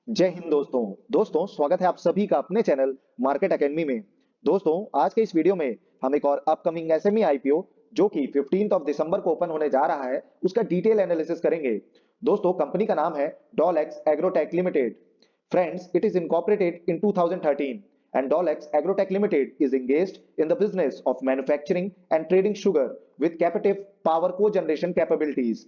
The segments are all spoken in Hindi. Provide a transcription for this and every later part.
जय हिंद दोस्तों स्वागत है आप सभी का अपने चैनल मार्केट एकेडमी में। दोस्तों आज के इस वीडियो में हम एक और अपकमिंग एसएमई आईपीओ जो कि 15 दिसंबर को ओपन होने जा रहा है उसका डिटेल एनालिसिस करेंगे। दोस्तों कंपनी का नाम है Dolex agrotech limited. Friends, it is incorporated in 2013 and Dolex Agrotech Limited is engaged in the business of manufacturing and trading sugar with captive power co-generation capabilities।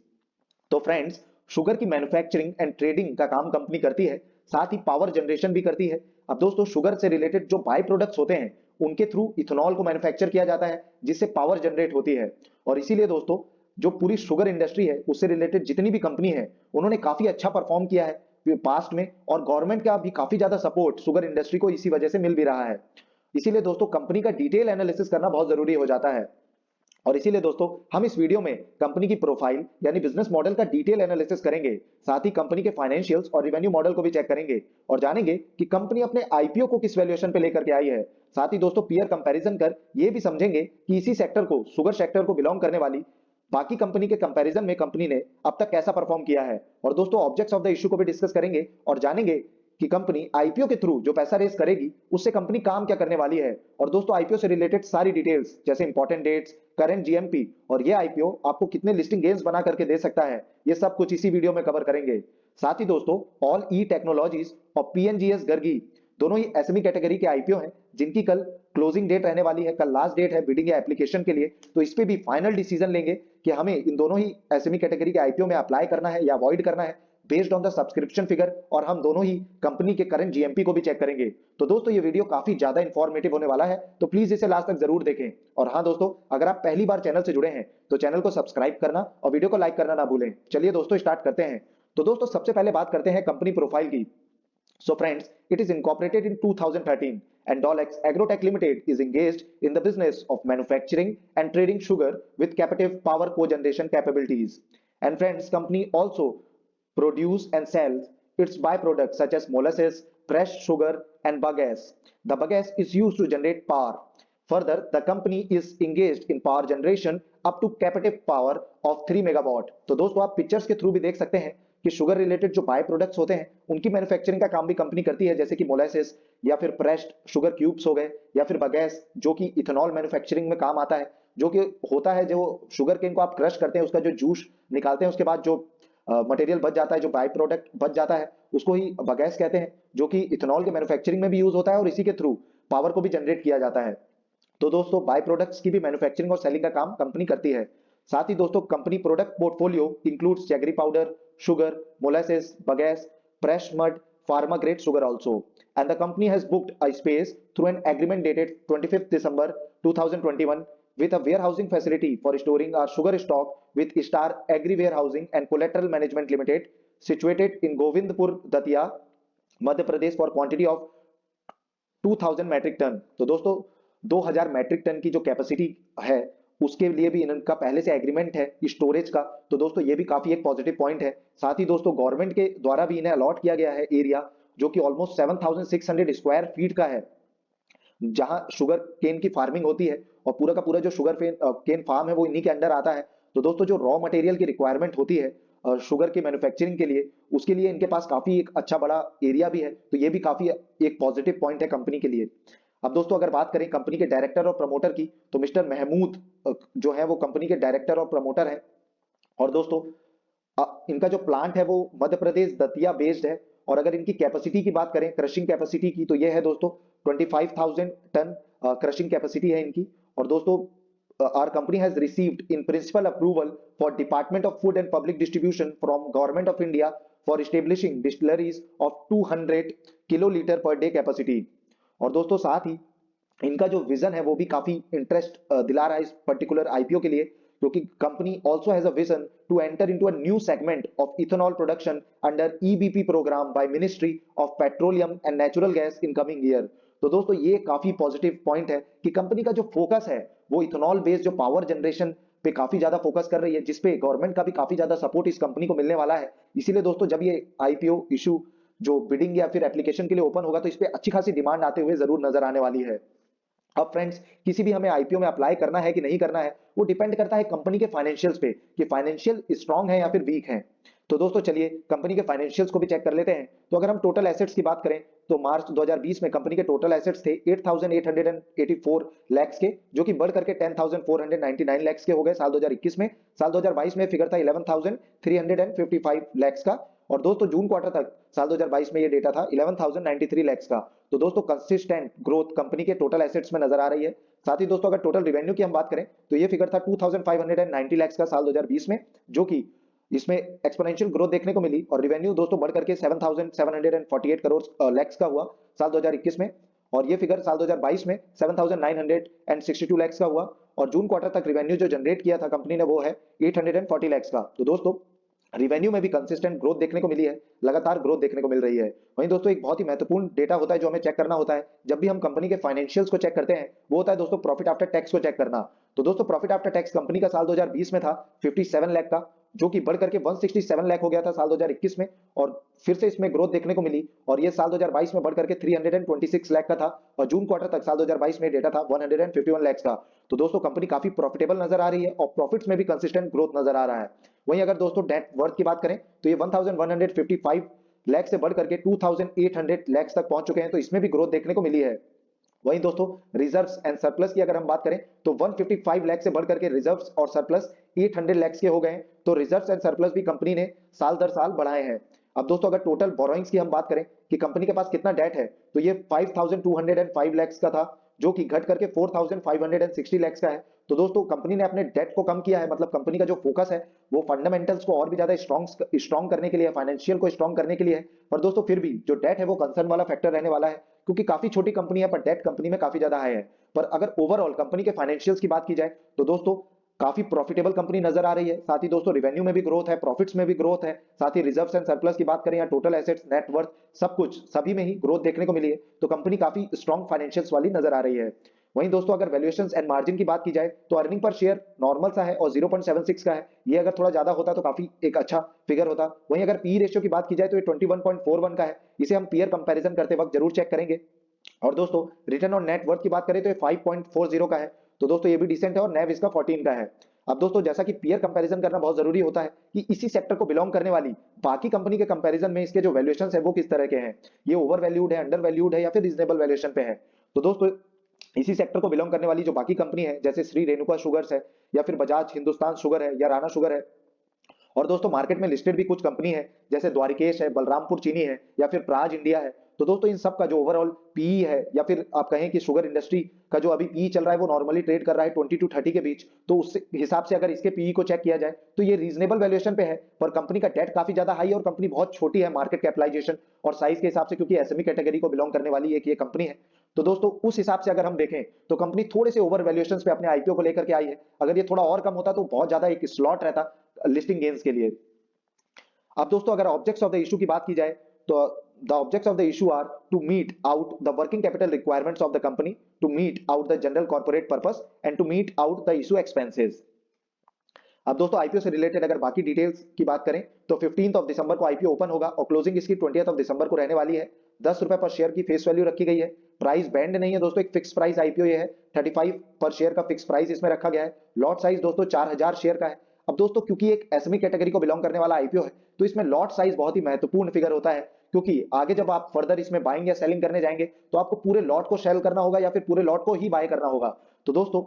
तो फ्रेंड्स, शुगर की मैन्युफैक्चरिंग एंड ट्रेडिंग का काम कंपनी करती है, साथ ही पावर जनरेशन भी करती है। अब दोस्तों शुगर से रिलेटेड जो बाय प्रोडक्ट्स होते हैं उनके थ्रू इथेनॉल को मैन्युफैक्चर किया जाता है जिससे पावर जनरेट होती है। और इसीलिए दोस्तों जो पूरी शुगर इंडस्ट्री है उससे रिलेटेड जितनी भी कंपनी है उन्होंने काफी अच्छा परफॉर्म किया है पास्ट में, और गवर्नमेंट का भी काफी ज्यादा सपोर्ट शुगर इंडस्ट्री को इसी वजह से मिल भी रहा है। इसीलिए दोस्तों कंपनी का डिटेल एनालिसिस करना बहुत जरूरी हो जाता है। और इसीलिए दोस्तों हम इस वीडियो में कंपनी की प्रोफाइल यानी बिजनेस मॉडल का डिटेल एनालिसिस करेंगे, साथ ही कंपनी के फाइनेंशियल्स और रेवेन्यू मॉडल को भी चेक करेंगे और जानेंगे कि कंपनी अपने आईपीओ को किस वैल्यूएशन पे लेकर के आई है। साथ ही दोस्तों पीयर कंपैरिजन कर ये भी समझेंगे कि इसी सेक्टर को, शुगर सेक्टर को बिलोंग करने वाली बाकी कंपनी के कंपैरिजन में कंपनी ने अब तक कैसा परफॉर्म किया है। और दोस्तों ऑब्जेक्ट्स ऑफ द इश्यू को भी डिस्कस करेंगे और जानेंगे कि कंपनी आईपीओ के थ्रू जो पैसा रेस करेगी उससे कंपनी काम क्या करने वाली है। और दोस्तों आईपीओ से रिलेटेड सारी डिटेल्स जैसे इंपॉर्टेंट डेट्स, करंट जीएमपी और ये आईपीओ आपको कितने लिस्टिंग गेन्स बना करके दे सकता है, ये सब कुछ इसी वीडियो में कवर करेंगे। साथ ही दोस्तों ऑल ई टेक्नोलॉजीज और पीएनजीएस गर्गी दोनों ही एसएमई कैटेगरी के आईपीओ हैं जिनकी कल क्लोजिंग डेट रहने वाली है, कल लास्ट डेट है बिडिंग या एप्लीकेशन के लिए। तो इस पे भी फाइनल डिसीजन लेंगे कि हमें इन दोनों ही एसएमई कैटेगरी के आईपीओ में अप्लाई करना है या अवॉइड करना है based on the subscription figure. और हम दोनों ही कंपनी के करंट जीएमपी को भी चेक करेंगे। तो दोस्तों ये वीडियो काफी ज्यादा इंफॉर्मेटिव होने वाला है, तो प्लीज इसे लास्ट तक जरूर देखें। और हाँ दोस्तों, अगर आप पहली बार चैनल से जुड़े हैं तो चैनल को सब्सक्राइब करना और वीडियो को लाइक करना ना भूलें। चलिए दोस्तों स्टार्ट करते हैं। तो दोस्तों सबसे पहले बात करते हैं कंपनी प्रोफाइल की। So friends, it is incorporated in 2013 and Dolex Agrotech Limited is engaged in the business of manufacturing and trading sugar with captive power cogeneration capabilities. And friends, company also produce and sells its byproducts such as molasses, fresh sugar and bagasse. The bagasse is used to generate power. Further, the company is engaged in power generation up to captive power of 3 megawatt। तो दोस्तों आप पिक्चर्स के थ्रू भी देख सकते हैं कि शुगर रिलेटेड जो बाय प्रोडक्ट्स होते हैं उनकी मैन्युफैक्चरिंग का काम भी कंपनी करती है, जैसे कि मोलासेस या फिर प्रेस्ड शुगर क्यूब्स हो गए या फिर बगैस जो कि इथेनॉल मैन्युफैक्चरिंग में काम आता है, जो कि होता है जो शुगर केन को आप क्रश करते हैं उसका जो जूस निकालते हैं उसके बाद जो मटेरियल बच जाता है, जो बाय प्रोडक्ट बच जाता है उसको ही बगैस कहते हैं, जो कि इथेनॉल के मैन्युफैक्चरिंग में भी यूज होता है और इसी के थ्रू पावर को भी जनरेट किया जाता है। तो दोस्तों बाय प्रोडक्ट्स की भी मैन्युफैक्चरिंग और सेलिंग का काम कंपनी करती है। साथ ही दोस्तों company product portfolio includes jaggery powder, sugar, molasses, bagasse, pressed mud, pharma grade sugar also. And the company has booked a space through an agreement dated 25th December 2021 with a warehousing facility for storing our sugar stock with Star Agri Warehousing and Collateral Management Limited situated in Govindpur, Datia, Madhya Pradesh for quantity of 2000 metric ton. तो दोस्तों 2000 मैट्रिक टन की जो कैपेसिटी है उसके लिए भी इनका पहले से एग्रीमेंट है स्टोरेज का। तो दोस्तों ये भी काफी एक पॉजिटिव पॉइंट है। साथ ही दोस्तों गवर्नमेंट के द्वारा भी इन्हें अलॉट किया गया है एरिया जो कि ऑलमोस्ट 7600 स्क्वायर फीट का है, जहां शुगर केन की फार्मिंग होती है और पूरा का पूरा जो शुगर केन फार्म है वो इन्हीं के अंडर आता है। तो दोस्तों जो रॉ मटेरियल की रिक्वायरमेंट होती है शुगर के मैन्युफैक्चरिंग के लिए, उसके लिए इनके पास काफी एक अच्छा बड़ा एरिया भी है। तो ये भी काफी एक पॉजिटिव पॉइंट है कंपनी के लिए। अब दोस्तों अगर बात करें कंपनी के डायरेक्टर और प्रमोटर की, तो मिस्टर महमूद जो है वो कंपनी के डायरेक्टर और प्रमोटर है। और दोस्तों इनका जो प्लांट है वो मध्य प्रदेश दतिया बेस्ड है। और अगर इनकी कैपेसिटी की बात करें, क्रशिंग कैपेसिटी की, तो ये है दोस्तों 25,000 टन क्रशिंग कैपेसिटी है इनकी। और दोस्तों our company has received in principle approval for Department of Food and Public Distribution from Government of India for establishing distilleries of 200 kiloliter per day capacity। और दोस्तों साथ ही इनका जो विजन है वो भी काफी इंटरेस्ट दिला रहा है इस पर्टिकुलर आईपीओ के लिए, क्योंकि company also has a vision to enter into a new segment of ethanol production under EBP programme by ministry of petroleum and natural gas in coming year. तो दोस्तों ये काफी पॉजिटिव पॉइंट है कि कंपनी का जो फोकस है वो इथेनॉल बेस्ड जो पावर जनरेशन पे काफी ज्यादा फोकस कर रही है, जिसपे गवर्नमेंट का भी काफी ज्यादा सपोर्ट इस कंपनी को मिलने वाला है। इसीलिए दोस्तों जब ये आईपीओ इशू जो बिडिंग या फिर एप्लीकेशन के लिए ओपन होगा तो इस पे अच्छी खासी डिमांड आते हुए जरूर नजर आने वाली है। अब फ्रेंड्स, किसी भी हमें आईपीओ में अप्लाई करना है कि नहीं करना है, वो डिपेंड करता है कंपनी के फाइनेंशियल्स पे कि फाइनेंशियल स्ट्रांग है या फिर वीक है। तो दोस्तों चलिए कंपनी के फाइनेंशियल्स को भी चेक कर लेते हैं। तो अगर हम टोटल एसेट्स की बात करें तो मार्च 2020 में कंपनी के टोटल एसेट्स थे 8884 लाख के, जो कि बढ़ करके 10499 लाख के हो गए साल 2021 में। साल 2022 में फिगर था 11355 लाख का, और दोस्तों जून क्वार्टर तक साल 2022 में ये डेटा था 11093 लाख का। तो दोस्तों कंसिस्टेंट ग्रोथ कंपनी के टोटल एसेट्स में नजर आ रही है। साथ ही दोस्तों अगर टोटल रेवेन्यू की हम बात करें तो ये फिगर था 2590 लाख का साल 2020 में, जो कि इसमें एक्सपोनेंशियल ग्रोथ देखने को मिली, और रेवेन्यू दोस्तों बढ़ करके 7748 करोड़ लाख का हुआ साल 2021 में, और ये फिगर साल 2022 में 7962 लाख का हुआ, और जून क्वार्टर तक रेवेन्यू जो जनरेट किया था कंपनी ने वो है 840 लाख का। तो दोस्तों रिवेन्यू में भी कंसिस्टेंट ग्रोथ देखने को मिली है, लगातार ग्रोथ देखने को मिल रही है। वहीं दोस्तों एक बहुत ही महत्वपूर्ण डेटा होता है जो हमें चेक करना होता है जब भी हम कंपनी के फाइनेंशियल्स को चेक करते हैं, वो होता है दोस्तों प्रॉफिट आफ्टर टैक्स को चेक करना। तो दोस्तों प्रॉफिट आफ्टर टैक्स कंपनी का साल 2020 में था 57 लाख का, जो कि बढ़ करके 167 लाख हो गया था साल 2021 में, और फिर से इसमें ग्रोथ देखने को मिली, और ये साल 2022 में बढ़ करके 326 लाख का था, और जून क्वार्टर तक साल 2022 में डेटा था 151 लाख का। तो दोस्तों कंपनी काफी प्रॉफिटेबल नजर आ रही है और प्रॉफिट्स में भी कंसिस्टेंट ग्रोथ नजर आ रहा है। वहीं अगर दोस्तों नेट वर्थ की बात करें तो ये 1155 लाख से बढ़ करके 2800 लाख तक पहुंच चुके हैं, तो इसमें भी ग्रोथ देखने को मिली है। वहीं दोस्तों रिजर्व्स एंड सरप्लस की अगर हम बात करें तो 155 लाख से बढ़ करके रिजर्व्स और सरप्लस 800 लाख के हो गए हैं। तो रिजर्व्स एंड सरप्लस भी कंपनी ने साल दर साल बढ़ाए हैं। अब दोस्तों अगर टोटल बोरोइंग्स की हम बात करें कि कंपनी के पास कितना डेट है, तो ये 5205 लाख का था, जो कि घट करके 4560 लाख का है। तो दोस्तों कंपनी ने अपने डेट को कम किया है, मतलब कंपनी का जो फोकस है वो फंडामेंटल्स को और भी ज्यादा स्ट्रॉन्ग करने के लिए, फाइनेंशियल को स्ट्रॉन्ग करने के लिए है। पर दोस्तों फिर भी जो डेट है वो कंसर्न वाला फैक्टर रहने वाला है, क्योंकि काफी छोटी कंपनी है पर डेट कंपनी में काफी ज्यादा हाई है। पर अगर ओवरऑल कंपनी के फाइनेंशियल्स की बात की जाए तो दोस्तों काफी प्रॉफिटेबल कंपनी नजर आ रही है। साथ ही दोस्तों रेवेन्यू में भी ग्रोथ है, प्रॉफिट्स में भी ग्रोथ है, साथ ही रिजर्व्स एंड सरप्लस की बात करें या टोटल एसेट्स, नेटवर्थ, सब कुछ सभी में ही ग्रोथ देखने को मिली है। तो कंपनी काफी स्ट्रॉन्ग फाइनेंशियल्स वाली नजर आ रही है। वहीं दोस्तों अगर वैल्यूएशंस एंड मार्जिन की बात की जाए तो अर्निंग पर शेयर नॉर्मल सा है और 0.76 का है। ये अगर थोड़ा ज्यादा होता तो काफी एक अच्छा फिगर होता। वहीं अगर पी रेशियो की बात की जाए तो ये 21.41 का है। इसे हम पीयर कंपैरिजन करते वक्त जरूर चेक करेंगे। और दोस्तों रिटर्न ऑन नेट वर्थ की बात करें तो ये 5.40 का है। तो दोस्तों ये भी डिसेंट है, और नैव इसका 14 का है। अब दोस्तों जैसा कि पीयर कंपैरिजन करना बहुत जरूरी होता है कि इसी सेक्टर को बिलोंग करने वाली बाकी कंपनी के कंपैरिजन में इसके जो वैल्यूएशंस है वो किस तरह के हैं, ये ओवर वैल्यूड है, अंडर वैल्यूड है या फिर रीजनेबल वैल्यूएशन पे है। तो दोस्तों इसी सेक्टर को बिलोंग करने वाली जो बाकी कंपनी है जैसे श्री रेणुका शुगर्स है, या फिर बजाज हिंदुस्तान शुगर है, या राणा शुगर है, और दोस्तों मार्केट में लिस्टेड भी कुछ कंपनी है जैसे द्वारिकेश है, बलरामपुर चीनी है, या फिर प्राज इंडिया है। तो दोस्तों इन सब का जो ओवरऑल पीई है, या फिर आप कहें कि शुगर इंडस्ट्री का जो अभी पीई चल रहा है वो नॉर्मली ट्रेड कर रहा है 20 टू 30 के बीच। तो उस हिसाब से अगर इसके पीई को चेक किया जाए तो ये रीजनेबल वैल्यूएशन पे है। पर कंपनी का डेट काफी ज्यादा हाई है और कंपनी बहुत छोटी है मार्केट कैपिटलाइजेशन और साइज के हिसाब से, क्योंकि एसएमई कैटेगरी को बिलोंग करने वाली एक ये कंपनी है। तो दोस्तों उस हिसाब से अगर हम देखें तो कंपनी थोड़े से ओवर वैल्यूएशन पे अपने आईपीओ को लेकर के आई है। अगर ये थोड़ा और कम होता तो बहुत ज्यादा एक स्लॉट रहता लिस्टिंग गेन्स के लिए। अब दोस्तों अगर ऑब्जेक्ट्स ऑफ द इशू की बात की जाए तो the objects of the issue are to meet out the working capital requirements of the company, to meet out the general corporate purpose and to meet out the issue expenses। अब दोस्तों आईपीओ से रिलेटेड अगर बाकी डिटेल्स की बात करें तो 15 ऑफ दिसंबर को आईपीओ ओपन होगा और क्लोजिंग इसकी 20 ऑफ दिसंबर को रहने वाली है। 10 रुपए पर शेयर की फेस वैल्यू रखी गई है। प्राइस बैंड नहीं है दोस्तों, एक फिक्स प्राइस आईपीओ ये है। 35 पर शेयर का फिक्स प्राइस इसमें रखा गया है। लॉट साइज दोस्तों 4000 शेयर का है। अब दोस्तों क्योंकि एक एसएमई कैटेगरी को बिलोंग करने वाला आईपीओ है तो इसमें लॉट साइज बहुत ही महत्वपूर्ण फिगर होता है, क्योंकि आगे जब आप फर्दर इसमें बाइंग या सेलिंग करने जाएंगे तो आपको पूरे लॉट को सेल करना होगा या फिर पूरे लॉट को ही बाय करना होगा। तो दोस्तों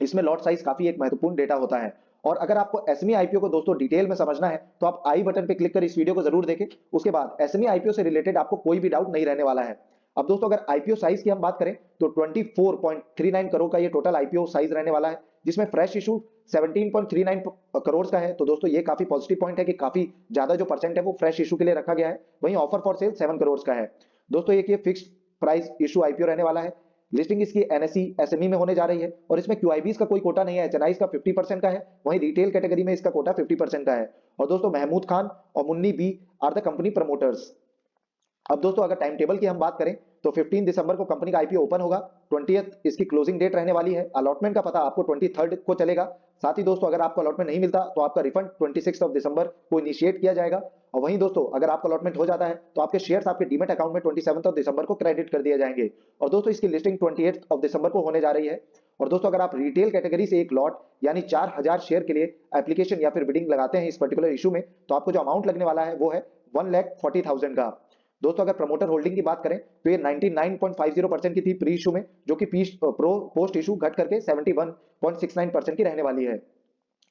इसमें लॉट साइज काफी एक महत्वपूर्ण डेटा होता है। और अगर आपको एसएमई आईपीओ को दोस्तों डिटेल में समझना है तो आप आई बटन पे क्लिक कर इस वीडियो को जरूर देखें। उसके बाद एसएमई आईपीओ से रिलेटेड आपको कोई भी डाउट नहीं रहने वाला है। अब दोस्तों अगर आईपीओ साइज की हम बात करें तो 24.39 करोड़ का ये टोटल आईपीओ साइज रहने वाला है, जिसमें फ्रेश इशू 17.39 करोड़ का है। तो दोस्तों ये काफी पॉजिटिव पॉइंट है कि काफी ज्यादा जो परसेंट है वो फ्रेश इशू के लिए रखा गया है। वहीं ऑफर फॉर सेल 7 करोड़ का है। दोस्तों ये फिक्स्ड प्राइस इशू आईपीओ रहने वाला है। लिस्टिंग इसकी एनएसई एसएमई में होने जा रही है और इसमें क्यूआईबीज का कोई कोटा नहीं है। एचएनआईज का 50% का है, वहीं रिटेल कैटेगरी में इसका कोटा 50% का है। और दोस्तों महमूद खान और Munni Bi are the company promoters. अब दोस्तों अगर टाइम टेबल की हम बात करें तो 15 दिसंबर को कंपनी का आईपीओ ओपन होगा, 20th इसकी क्लोजिंग डेट रहने वाली है। अलॉटमेंट का पता आपको 23rd को चलेगा। साथ ही दोस्तों अगर आपको अलॉटमेंट नहीं मिलता तो आपका रिफंड 26 दिसंबर को इनिशिएट किया जाएगा। और वहीं दोस्तों अगर आपका अलॉटमेंट हो जाता है तो आपके शेयर्स आपके डीमेट अकाउंट में 27 दिसंबर को क्रेडिट कर दिए जाएंगे। और दोस्तों इसकी लिस्टिंग 28 दिसंबर को होने जा रही है। और दोस्तों अगर आप रिटेल कैटेगरी से एक लॉट यानी 4000 शेयर के लिए एप्लीकेशन या फिर बिडिंग लगाते हैं इस पर्टिकुलर इशू में, तो आपको जो अमाउंट लगने वाला है वो है 1,40,000 का। दोस्तों अगर प्रमोटर होल्डिंग की बात करें तो ये 99.50% की थी प्री इशू में, जो कि पोस्ट इशू घट करके 71.69% की रहने वाली है।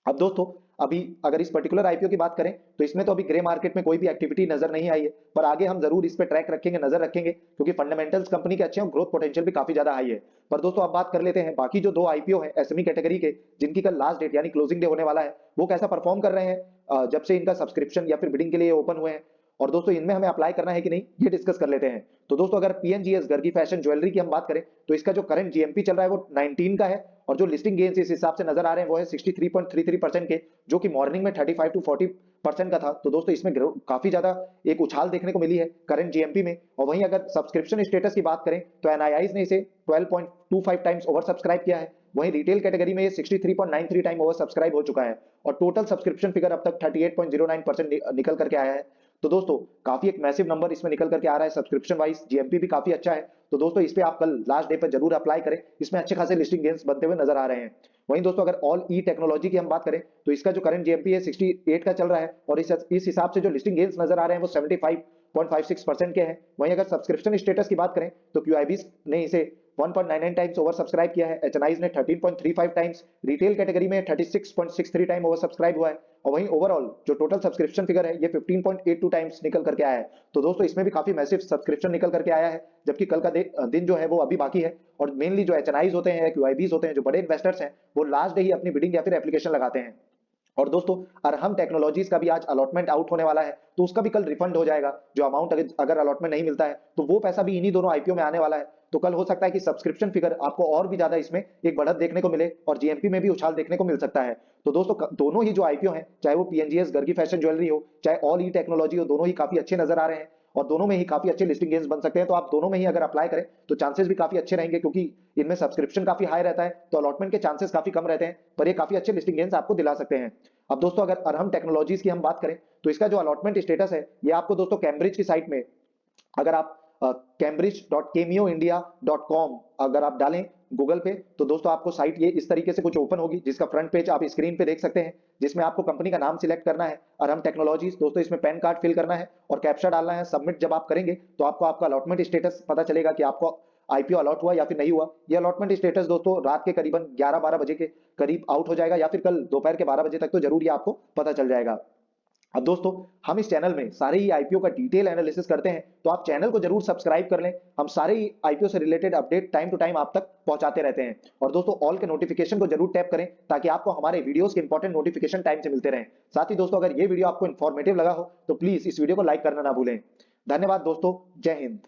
अब दोस्तों अभी अगर इस पर्टिकुलर आईपीओ की बात करें तो इसमें तो अभी ग्रे मार्केट में कोई भी एक्टिविटी नजर नहीं आई है, पर आगे हम जरूर इस पे ट्रैक रखेंगे, नजर रखेंगे, क्योंकि फंडामेंटल्स कंपनी के अच्छे हैं और ग्रोथ पोटेंशियल भी काफी ज्यादा हाई है। पर दोस्तों अब बात कर लेते हैं बाकी जो दो आईपीओ है एसएमई कैटेगरी के, जिनकी कल लास्ट डेट यानी क्लोजिंग डे होने वाला है, वो कैसा परफॉर्म कर रहे हैं जब से इनका सब्सक्रिप्शन या फिर बिडिंग के लिए ओपन हुए हैं, और दोस्तों इनमें हमें अप्लाई करना है कि नहीं, ये डिस्कस कर लेते हैं। तो दोस्तों अगर पीएनजीएस गर्गी फैशन ज्वेलरी की हम बात करें तो इसका जो करंट जीएमपी चल रहा है वो 19 का है, और जो लिस्टिंग गेन्स इस हिसाब से नजर आ रहे हैं वो है 63.33% के, जो कि मॉर्निंग में 35 to 40% का था। तो दोस्तों इसमें काफी ज्यादा एक उछाल देखने को मिली है करंट जीएमपी में। और वहीं अगर सब्सक्रिप्शन स्टेटस की बात करें तो एनआईआईज ने इसे 12.25 टाइम्स ओवर सब्सक्राइब किया है। वहीं रिटेल कैटेगरी में ये 63.93 टाइम ओवर सब्सक्राइब हो चुका है, और टोटल सब्सक्रिप्शन फिगर अब तक 38.09% निकल करके आया है। तो दोस्तों काफी एक मैसिव नंबर इसमें निकल करके आ रहा है सब्सक्रिप्शन वाइज, जीएमपी भी काफी अच्छा है। तो दोस्तों इस पे आप कल लास्ट डे पे जरूर अप्लाई करें, इसमें अच्छे खासे लिस्टिंग गेन्स बनते हुए नजर आ रहे हैं। वहीं दोस्तों अगर ऑल ई टेक्नोलॉजी की हम बात करें तो इसका जो करंट जीएमपी है 68 का चल रहा है, और इस हिसाब से जो लिस्टिंग गेन्स नजर आ रहे हैं वो 75.56% के हैं। वहीं अगर सब्सक्रिप्शन स्टेटस की बात करें तो क्यूआईबी ने इसे 1.99 टाइम्स ओवर सब्सक्राइब किया है, एचएनआईज ने 13.35 टाइम्स, रिटेल कैटेगरी में 36.63 टाइम ओवर सब्सक्राइब हुआ है, और वहीं ओवरऑल जो टोटल सब्सक्रिप्शन फिगर है ये 15.82 टाइम्स निकल करके आया है। तो दोस्तों इसमें भी काफी मैसिव सब्सक्रिप्शन निकल करके आया है, जबकि कल का दिन जो है वो अभी बाकी है। और मेनली जो एचएनआईज होते हैं, क्यूआईबीज होते हैं, जो बड़े इन्वेस्टर्स हैं, वो लास्ट डे ही अपनी बिडिंग या फिर एप्लीकेशन लगाते हैं। और दोस्तों अरहम टेक्नोलॉजीज का भी आज अलॉटमेंट आउट होने वाला है, तो उसका भी कल रिफंड हो जाएगा। जो अमाउंट अगर अलॉटमेंट नहीं मिलता है तो वो पैसा भी इन्हीं दोनों आईपीओ में आने वाला है। तो कल हो सकता है कि सब्सक्रिप्शन फिगर आपको और भी ज्यादा इसमें एक बढ़त देखने को मिले और जीएमपी में भी उछाल देखने को मिल सकता है। तो दोस्तों दोनों ही जो आईपीओ हैं, चाहे वो पीएनजीएस गर्गी फैशन ज्वेलरी हो, चाहे ऑल ई टेक्नोलॉजी हो, दोनों ही काफी अच्छे नजर आ रहे हैं, और दोनों में ही काफी अच्छे लिस्टिंग गेन्स बन सकते हैं। तो आप दोनों में ही अगर अप्लाई करें तो चांसेस भी काफी अच्छे रहेंगे, क्योंकि इनमें सब्सक्रिप्शन काफी हाई रहता है तो अलॉटमेंट के चांसेस काफी कम रहते हैं, पर ये काफी अच्छे लिस्टिंग गेन्स आपको दिला सकते हैं। अब दोस्तों अगर अरहम टेक्नोलॉजीज की हम बात करें तो इसका जो अलॉटमेंट स्टेटस है ये आपको दोस्तों कैम्ब्रिज की साइट में, अगर आप cambridge.kemoindia.com अगर आप डालें गूगल पे तो दोस्तों आपको साइट ये इस तरीके से कुछ ओपन होगी, जिसका फ्रंट पेज आप स्क्रीन पे देख सकते हैं, जिसमें आपको कंपनी का नाम सिलेक्ट करना है अरहम टेक्नोलॉजीज। दोस्तों इसमें पैन कार्ड फिल करना है और कैप्चा डालना है। सबमिट जब आप करेंगे तो आपको आपका अलॉटमेंट स्टेटस पता चलेगा कि आपको आईपीओ अलॉट हुआ या फिर नहीं हुआ। ये अलॉटमेंट स्टेटस दोस्तों रात के करीबन 11-12 बजे के करीब आउट हो जाएगा, या फिर कल दोपहर के 12 बजे तक तो जरूर ये आपको पता चल जाएगा। अब दोस्तों हम इस चैनल में सारे ही आईपीओ का डिटेल एनालिसिस करते हैं, तो आप चैनल को जरूर सब्सक्राइब कर लें। हम सारे ही आईपीओ से related update time to time आप तक पहुंचाते रहते हैं। और दोस्तों ऑल के नोटिफिकेशन को जरूर टैप करें ताकि आपको हमारे वीडियोस के इंपॉर्टेंट नोटिफिकेशन टाइम से मिलते रहें। साथ ही दोस्तों अगर ये वीडियो आपको इन्फॉर्मेटिव लगा हो तो प्लीज इस वीडियो को लाइक करना ना भूलें। धन्यवाद दोस्तों, जय हिंद।